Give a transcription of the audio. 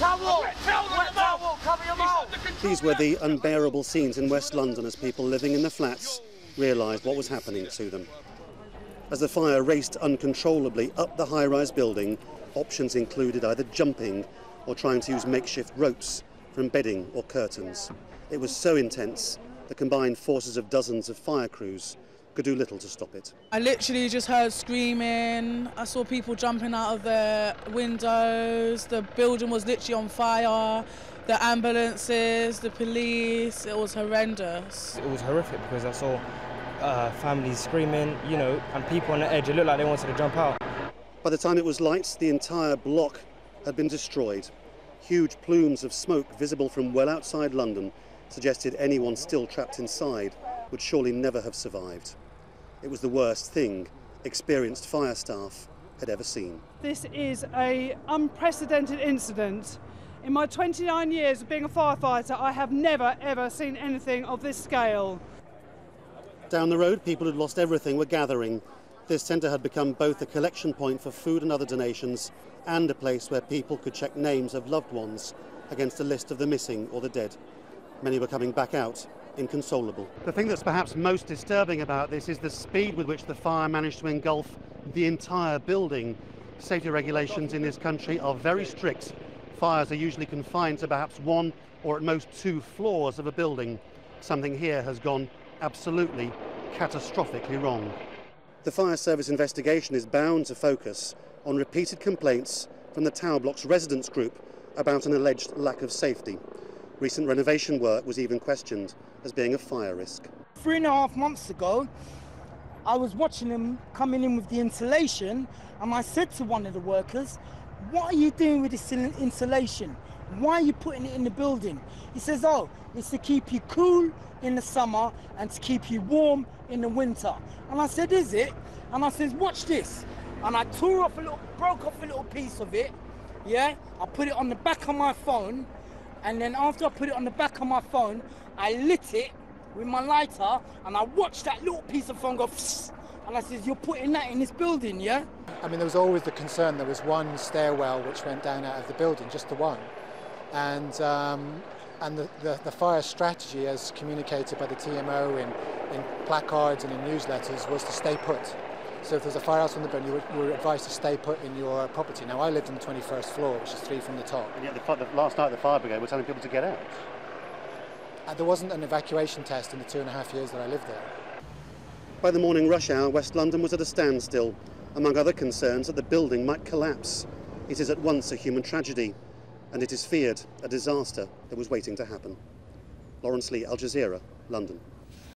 towel! Wet towel! Cover your mouth! These were the unbearable scenes in West London as people living in the flats realised what was happening to them. As the fire raced uncontrollably up the high-rise building, options included either jumping or trying to use makeshift ropes from bedding or curtains. It was so intense, the combined forces of dozens of fire crews could do little to stop it. I literally just heard screaming. I saw people jumping out of their windows. The building was literally on fire. The ambulances, the police, it was horrendous. It was horrific because I saw families screaming, you know, and people on the edge. It looked like they wanted to jump out. By the time it was light, the entire block had been destroyed. Huge plumes of smoke visible from well outside London suggested anyone still trapped inside would surely never have survived. It was the worst thing experienced fire staff had ever seen. This is an unprecedented incident. In my 29 years of being a firefighter, I have never ever seen anything of this scale. Down the road, people who'd lost everything were gathering. This centre had become both a collection point for food and other donations and a place where people could check names of loved ones against a list of the missing or the dead. Many were coming back out, inconsolable. The thing that's perhaps most disturbing about this is the speed with which the fire managed to engulf the entire building. Safety regulations in this country are very strict. Fires are usually confined to perhaps one or at most two floors of a building. Something here has gone absolutely catastrophically wrong. The fire service investigation is bound to focus on repeated complaints from the tower block's residents group about an alleged lack of safety. Recent renovation work was even questioned as being a fire risk. 3.5 months ago, I was watching them coming in with the insulation, and I said to one of the workers, "What are you doing with this insulation? Why are you putting it in the building?" He says, "Oh, it's to keep you cool in the summer and to keep you warm in the winter." And I said, "Is it?" And I said, "Watch this." And I broke off a little piece of it, yeah? I put it on the back of my phone, and then after I put it on the back of my phone, I lit it with my lighter, and I watched that little piece of phone go psst, and I said, "You're putting that in this building, yeah?" I mean, there was always the concern there was one stairwell which went down out of the building, just the one. And the fire strategy, as communicated by the TMO in placards and in newsletters, was to stay put. So if there's a fire house on the building, you were advised to stay put in your property. Now, I lived on the 21st floor, which is 3 from the top. And yet last night the fire brigade were telling people to get out. There wasn't an evacuation test in the 2.5 years that I lived there. By the morning rush hour, West London was at a standstill, among other concerns that the building might collapse. It is at once a human tragedy, and it is feared a disaster that was waiting to happen. Laurence Lee, Al Jazeera, London.